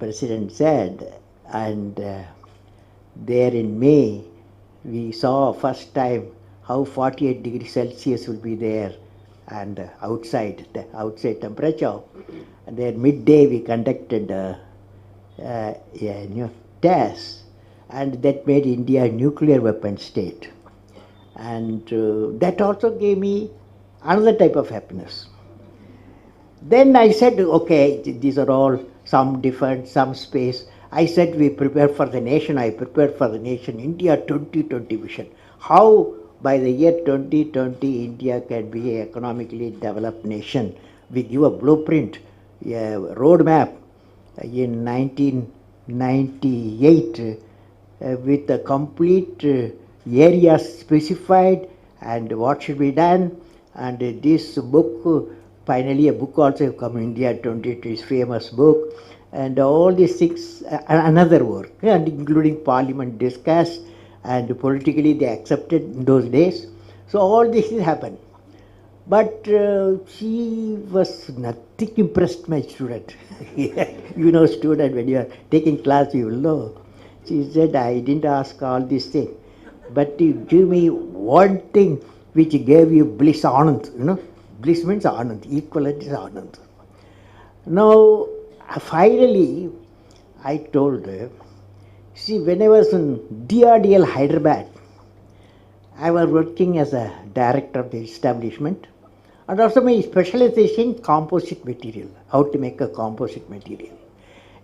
President said, and there in May, we saw first time how 48 degrees Celsius will be there, and the outside temperature. And then midday we conducted a new test, and that made India a nuclear weapon state. And that also gave me another type of happiness. Then I said, okay, these are all some different, some space. I said, we prepare for the nation. I prepared for the nation, India 2020 vision. How by the year 2020 India can be an economically developed nation. We give a blueprint, a roadmap in 1998 with a complete areas specified and what should be done. And this book, finally a book also come, India 2020 is famous book, and all these things, another work, and including parliament discussed, and politically they accepted in those days. So all this things happened. But she was nothing impressed, my student. You know, student, when you are taking class, you will know. She said, I didn't ask all these things, but you give me one thing which gave you bliss, anand, you know. Bliss means anand, equivalent is anand. Now, finally, I told her, see, when I was in DRDL Hyderabad, I was working as a director of the establishment, and also my specialization composite material, how to make a composite material.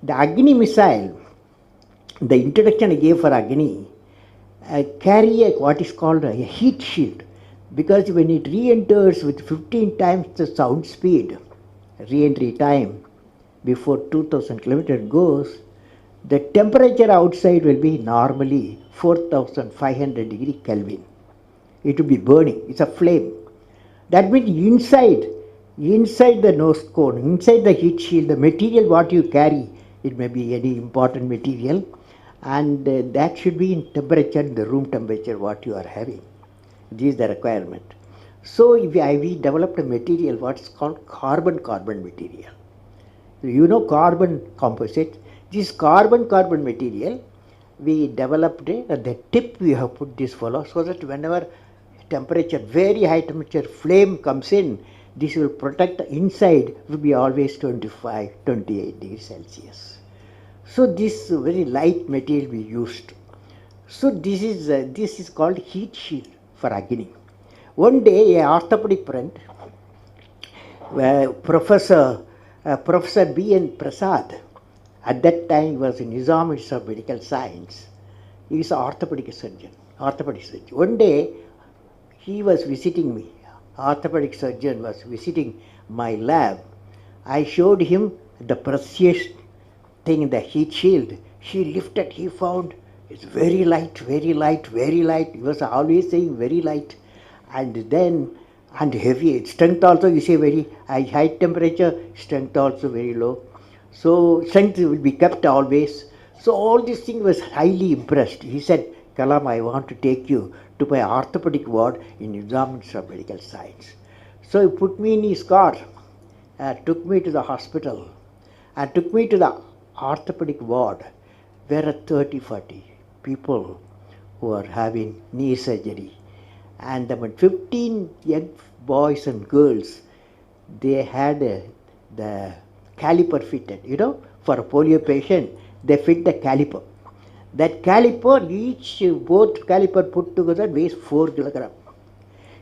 The Agni missile, the introduction I gave for Agni, carry what is called a heat shield, because when it re-enters with 15 times the sound speed, re-entry time, before 2000 kilometers goes, the temperature outside will be normally 4500 degree Kelvin. It will be burning, it's a flame. That means inside the nose cone, inside the heat shield, the material what you carry, it may be any important material, and that should be in temperature, the room temperature what you are having. This is the requirement. So we developed a material what is called carbon-carbon material. So you know carbon composite. This carbon-carbon material, we developed it, at the tip we have put this fellow, so that whenever temperature, very high temperature flame comes in, this will protect the inside, will be always 25, 28 degrees Celsius. So this very light material we used. So this is called heat shield for Agni. One day, a orthopedic friend, Professor B.N. Prasad, at that time he was in Nizam Institute of Medical Science. He is an orthopedic surgeon. One day, he was visiting me. Orthopedic surgeon was visiting my lab. I showed him the precious thing in the heat shield. He lifted, he found it's very light, very light, very light. He was always saying very light. And heavy. Strength also, you say very high temperature, strength also very low. So strength will be kept always. So all these things was highly impressed. He said, Kalam, I want to take you to my orthopedic ward in Nizam Institute of Medical Science. So he put me in his car, took me to the hospital, and took me to the orthopedic ward, where are 30-40 people who are having knee surgery. And about 15 young boys and girls, they had the caliper fitted. You know, for a polio patient, they fit the caliper. That caliper, both caliper put together weighs 4 kilograms.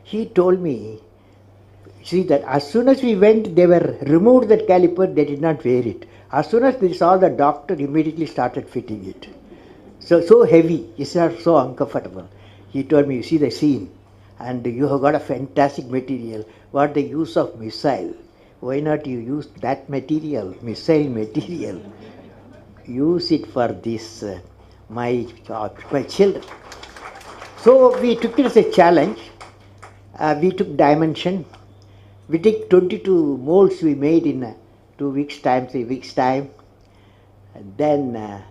He told me, see that as soon as we went, they were removed that caliper, they did not wear it. As soon as they saw the doctor, immediately started fitting it. So heavy, it's not so uncomfortable. He told me, you see the scene, and you have got a fantastic material. What the use of missile? Why not you use that material, missile material? Use it for this, my children. So we took it as a challenge. We took dimension. We took 22 molds we made in 2 weeks' time, 3 weeks' time. And then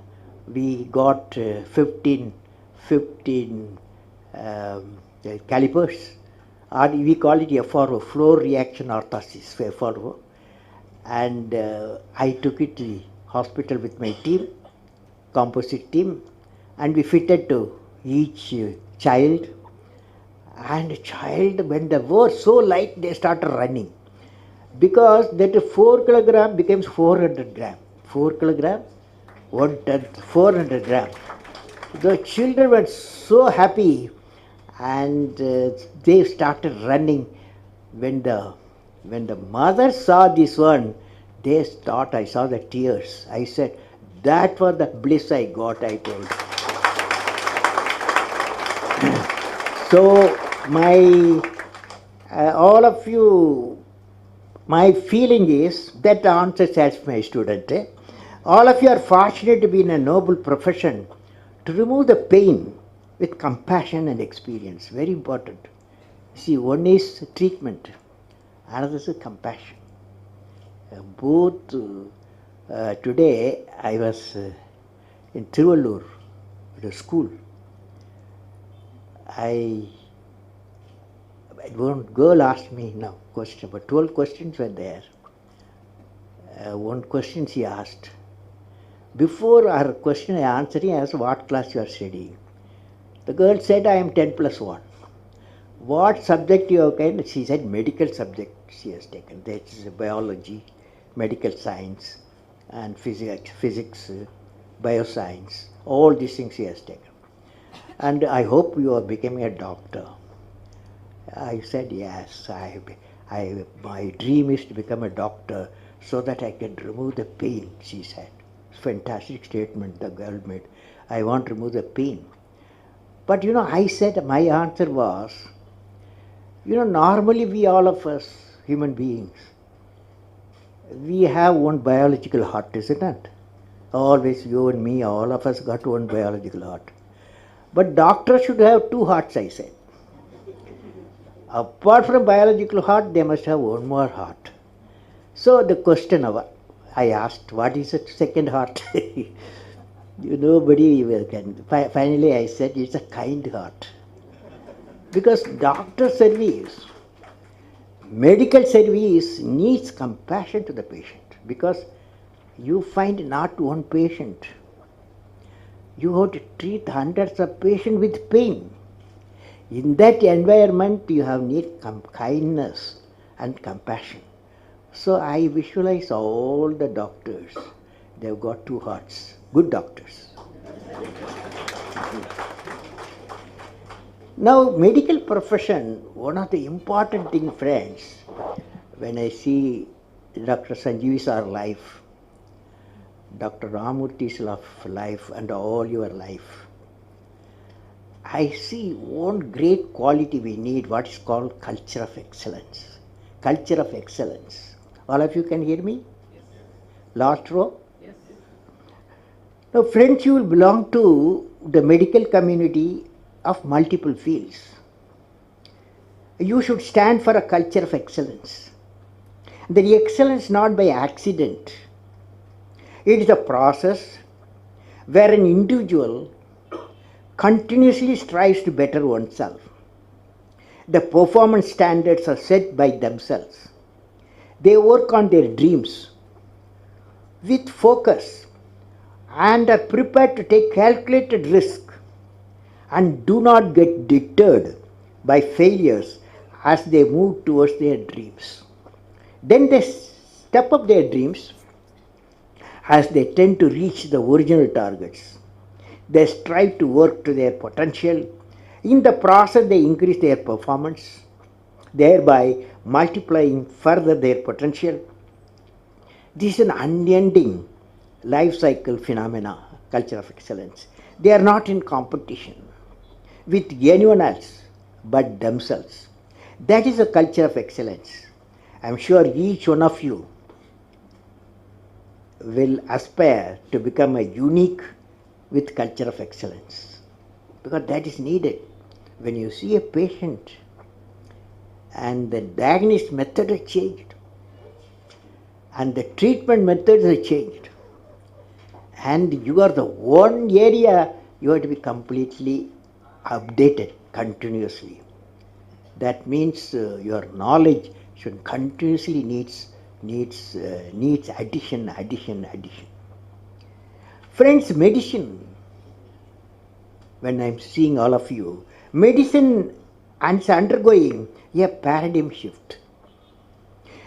we got 15 calipers. We call it FRO, floor reaction orthosis, FRO. And I took it hospital with my team, composite team, and we fitted to each child. And child, when they were so light, they started running because that 4 kilogram becomes 400 gram. 4 kilogram, 1/10, 400 gram. The children were so happy, and they started running. When the mother saw this one, they thought, I saw the tears. I said, that was the bliss I got, I told. So my all of you, my feeling is that answers as my student. All of you are fortunate to be in a noble profession to remove the pain with compassion and experience. Very important. See, one is treatment, another is compassion. Both today I was in Tiruvallur at a school. One girl asked me now question, but 12 questions were there. One question she asked. Before her question I answering, I asked what class you are studying. The girl said, I am 10 plus 1. What subject you have taken? She said medical subject she has taken. That is biology, medical science, and physics, bioscience. All these things she has taken. And I hope you are becoming a doctor. I said, yes, my dream is to become a doctor so that I can remove the pain, she said. Fantastic statement the girl made. I want to remove the pain. But I said, my answer was, normally we all of us, human beings, we have one biological heart, isn't it? Always you and me, all of us got one biological heart. But doctors should have 2 hearts, I said. Apart from biological heart, they must have one more heart. So the question I asked, what is a second heart? Nobody can. Finally I said, it's a kind heart. Because doctor service, medical service needs compassion to the patient. Because you find not one patient. You have to treat hundreds of patients with pain. In that environment, you have need kindness and compassion. So I visualize all the doctors. They've got 2 hearts. Good doctors. Now, medical profession, one of the important thing, friends, when I see Dr. Sanjeevi's life, Dr. Ramurthi's life, and all your life, I see one great quality we need, what is called culture of excellence. Culture of excellence. All of you can hear me? Yes. Last row? Yes. Now, friends, you will belong to the medical community of multiple fields. You should stand for a culture of excellence. The excellence not by accident. It is a process where an individual continuously strives to better oneself. The performance standards are set by themselves. They work on their dreams with focus and are prepared to take calculated risk and do not get deterred by failures as they move towards their dreams. Then they step up their dreams as they tend to reach the original targets. They strive to work to their potential. In the process, they increase their performance, thereby multiplying further their potential. This is an unending life cycle phenomena, culture of excellence. They are not in competition with anyone else but themselves. That is a culture of excellence. I am sure each one of you will aspire to become a unique with culture of excellence, because that is needed. When you see a patient and the diagnosis method has changed and the treatment methods have changed, and you are the one area you have to be completely updated continuously. That means your knowledge should continuously needs addition. Friends, medicine, when I'm seeing all of you, medicine is undergoing a paradigm shift.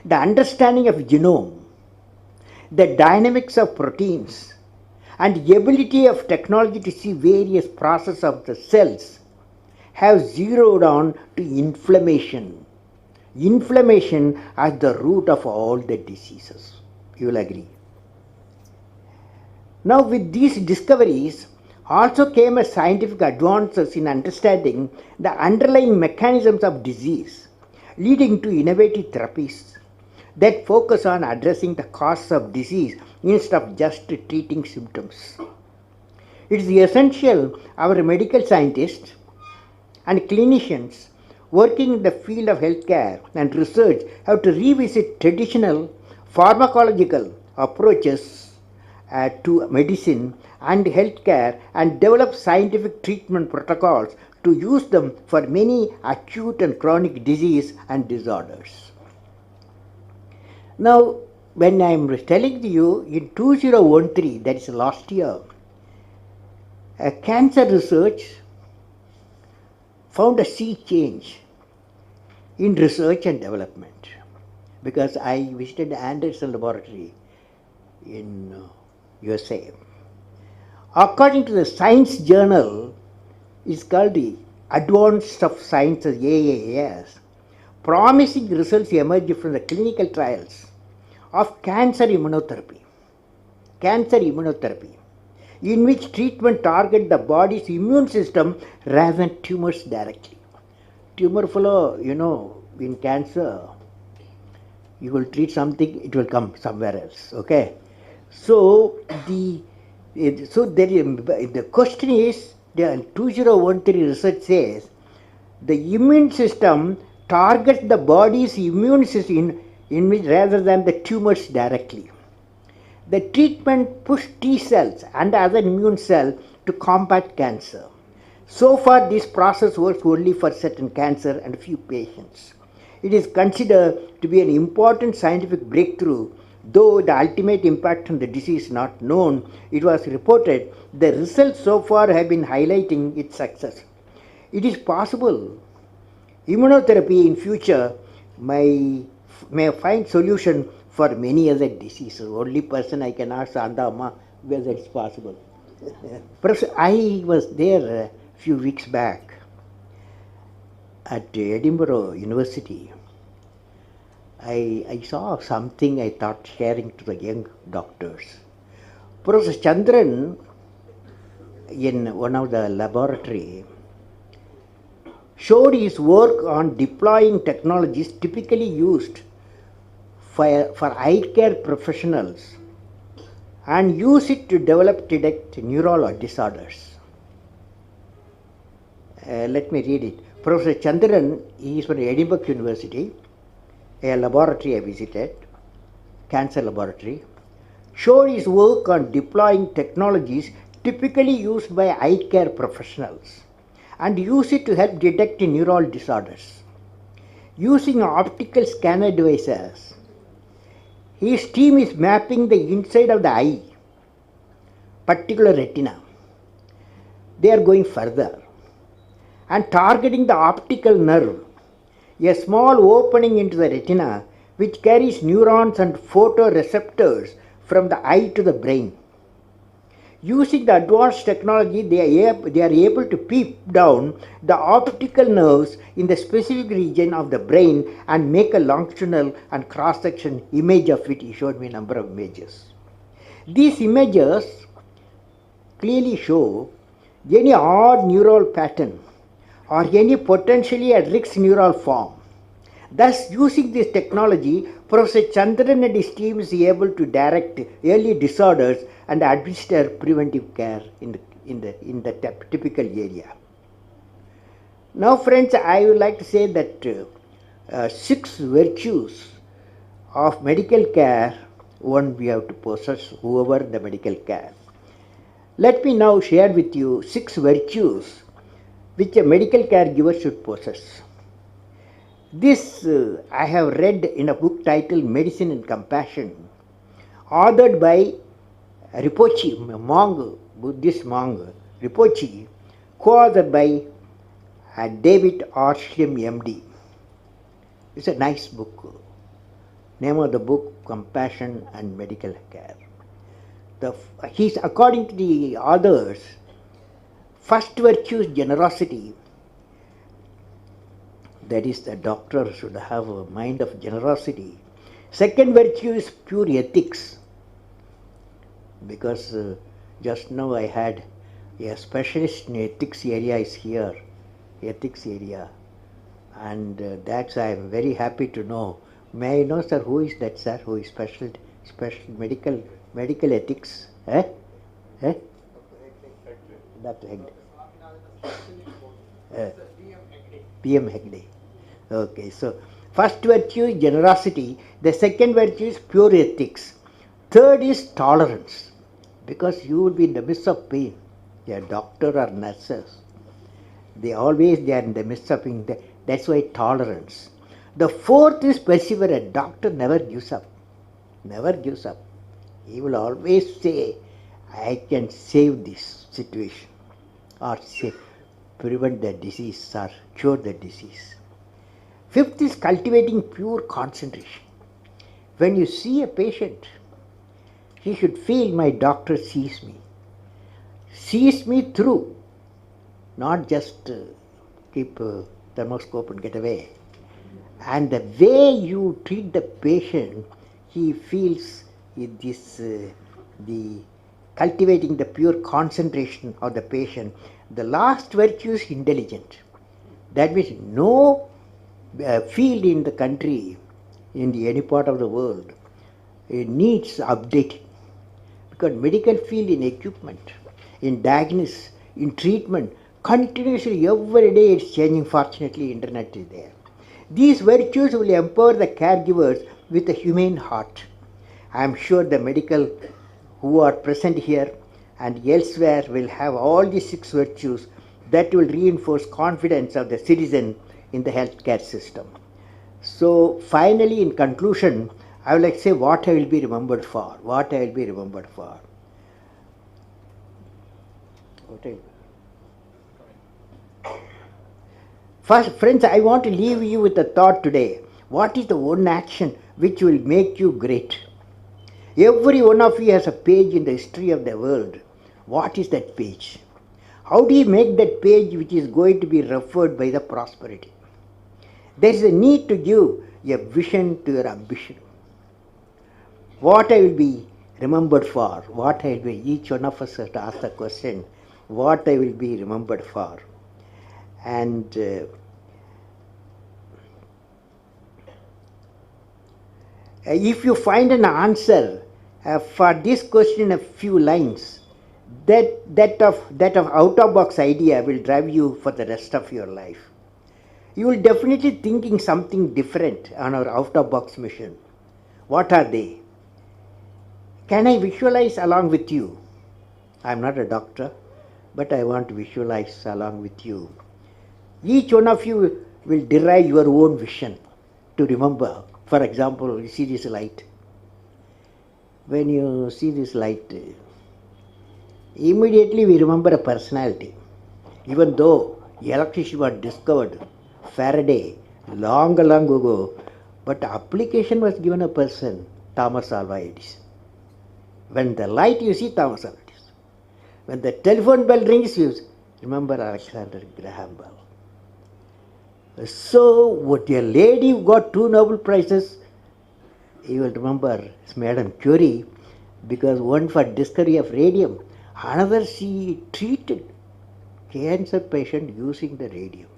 The understanding of genome, the dynamics of proteins, and the ability of technology to see various processes of the cells have zeroed on to inflammation. Inflammation as the root of all the diseases. You will agree. Now, with these discoveries also came a scientific advances in understanding the underlying mechanisms of disease, leading to innovative therapies that focus on addressing the cause of disease instead of just treating symptoms. It is essential our medical scientists and clinicians working in the field of healthcare and research have to revisit traditional pharmacological approaches to medicine and healthcare and develop scientific treatment protocols to use them for many acute and chronic disease and disorders. Now, when I am telling you in 2013, that is last year, cancer research found a sea change in research and development, because I visited Anderson Laboratory in USA. According to the Science Journal, it's called the Advanced of Sciences AAS, promising results emerged from the clinical trials of cancer immunotherapy, in which treatment target the body's immune system rather than tumors directly. Tumor follow, in cancer, you will treat something, it will come somewhere else. Okay, so the question is, the 2013 research says the immune system targets the body's immune system in which rather than the tumors directly. The treatment pushed T cells and other immune cells to combat cancer. So far, this process works only for certain cancer and few patients. It is considered to be an important scientific breakthrough. Though the ultimate impact on the disease is not known, it was reported the results so far have been highlighting its success. It is possible immunotherapy in future may find solution for many other diseases. Only person I can ask Andama whether it's possible. Professor, I was there a few weeks back at Edinburgh University. I saw something I thought sharing to the young doctors. Professor Chandran, in one of the laboratory, showed his work on deploying technologies typically used for eye care professionals and use it to detect neural disorders. Let me read it. Professor Chandran, he is from Edinburgh University, a laboratory I visited, cancer laboratory, showed his work on deploying technologies typically used by eye care professionals and use it to help detect neural disorders. Using optical scanner devices, his team is mapping the inside of the eye, particular retina. They are going further and targeting the optical nerve, a small opening into the retina which carries neurons and photoreceptors from the eye to the brain. Using the advanced technology, they are able to peep down the optical nerves in the specific region of the brain and make a longitudinal and cross-section image of it. He showed me a number of images. These images clearly show any odd neural pattern or any potentially at risk neural form. Thus, using this technology, Professor Chandran and his team is able to direct early disorders and administer preventive care in the typical area. Now, friends, I would like to say that 6 virtues of medical care, one we have to possess, whoever the medical care. Let me now share with you 6 virtues which a medical caregiver should possess. This I have read in a book titled Medicine and Compassion, authored by Rinpoche, monk, Buddhist monk, Rinpoche, co-authored by David Arshlim MD. It's a nice book. Name of the book, Compassion and Medical Care. He's, according to the authors, first virtue is generosity. That is, the doctor should have a mind of generosity. Second virtue is pure ethics. Because just now I had a specialist in ethics area is here, ethics area. And that's I am very happy to know. May I know, sir, who is that, sir, who is special medical ethics? Dr. Hegde. PM Hegde. Okay, so first virtue is generosity, the second virtue is pure ethics. Third is tolerance, because you will be in the midst of pain. A doctor or nurses, they are in the midst of pain. That's why tolerance. The fourth is perseverance. Doctor never gives up. Never gives up. He will always say, I can save this situation, or say, prevent the disease or cure the disease. Fifth is cultivating pure concentration. When you see a patient, he should feel my doctor sees me through, not just keep a thermoscope and get away. And the way you treat the patient, he feels this, the cultivating the pure concentration of the patient. The last virtue is intelligent. That means no field in the country, in any part of the world, it needs updating. Because medical field in equipment, in diagnosis, in treatment, continuously every day it's changing. Fortunately, internet is there. These virtues will empower the caregivers with a humane heart. I am sure the medical who are present here and elsewhere will have all these 6 virtues that will reinforce confidence of the citizen in the healthcare system. So finally, in conclusion, I would like to say what I will be remembered for. What I will be remembered for. First, friends, I want to leave you with a thought today. What is the one action which will make you great? Every one of you has a page in the history of the world. What is that page? How do you make that page which is going to be referred by the prosperity? There is a need to give a vision to your ambition. What I will be remembered for, what I will be, each one of us has to ask the question, what I will be remembered for. And if you find an answer for this question in a few lines, that of out-of-box idea will drive you for the rest of your life. You will definitely thinking something different on our out-of-box mission. What are they? Can I visualize along with you? I am not a doctor, but I want to visualize along with you. Each one of you will derive your own vision to remember. For example, you see this light. When you see this light, immediately we remember a personality. Even though electricity was discovered, Faraday, long ago, but application was given a person, Thomas Alva Edison. When the light you see Thomas Alva Edison. When the telephone bell rings, you remember Alexander Graham Bell. So, what a lady who got 2 Nobel Prizes, you will remember Madame Curie, because one for discovery of radium, another she treated cancer patient using the radium.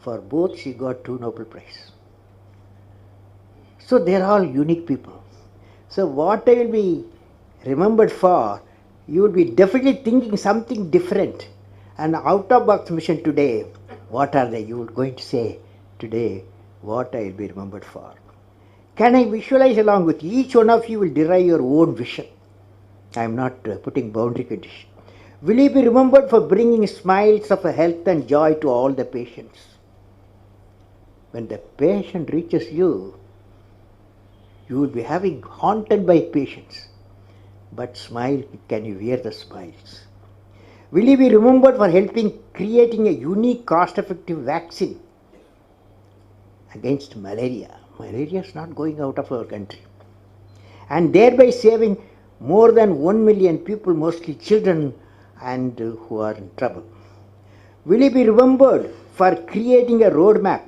For both she got 2 Nobel Prizes. So they are all unique people. So what I will be remembered for, you will be definitely thinking something different. And out-of-box mission today, what are they? You are going to say today what I will be remembered for. Can I visualize along with each one of you will derive your own vision. I am not putting boundary condition. Will you be remembered for bringing smiles of health and joy to all the patients? When the patient reaches you, you will be having haunted by patients. but smile, can you wear the smiles? Will you be remembered for helping creating a unique cost-effective vaccine against malaria? Malaria is not going out of our country. And thereby saving more than 1 million people, mostly children, and who are in trouble. Will you be remembered for creating a roadmap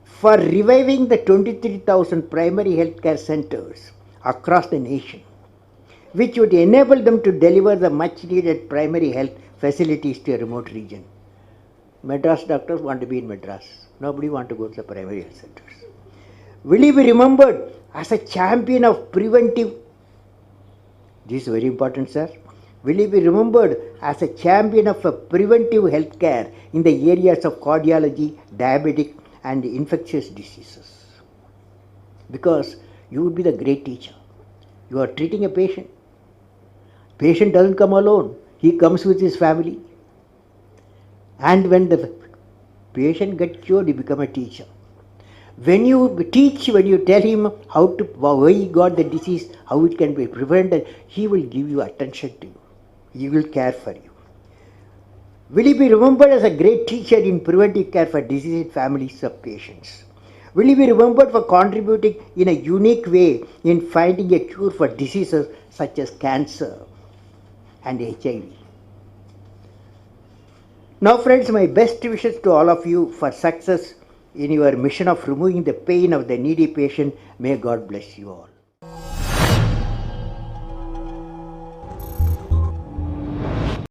for reviving the 23,000 primary healthcare centers across the nation, which would enable them to deliver the much needed primary health facilities to a remote region? Madras doctors want to be in Madras. Nobody want to go to the primary health centers. Will you be remembered as a champion of preventive? This is very important, sir. Will you be remembered as a champion of a preventive health care in the areas of cardiology, diabetic, and infectious diseases? Because you would be the great teacher. You are treating a patient. Patient doesn't come alone. He comes with his family. And when the patient gets cured, you become a teacher. When you teach, when you tell him why he got the disease, how it can be prevented, he will give you attention to you. He will care for you. Will you be remembered as a great teacher in preventive care for diseased families of patients? Will you be remembered for contributing in a unique way in finding a cure for diseases such as cancer and HIV? Now friends, my best wishes to all of you for success in your mission of removing the pain of the needy patient. May God bless you all.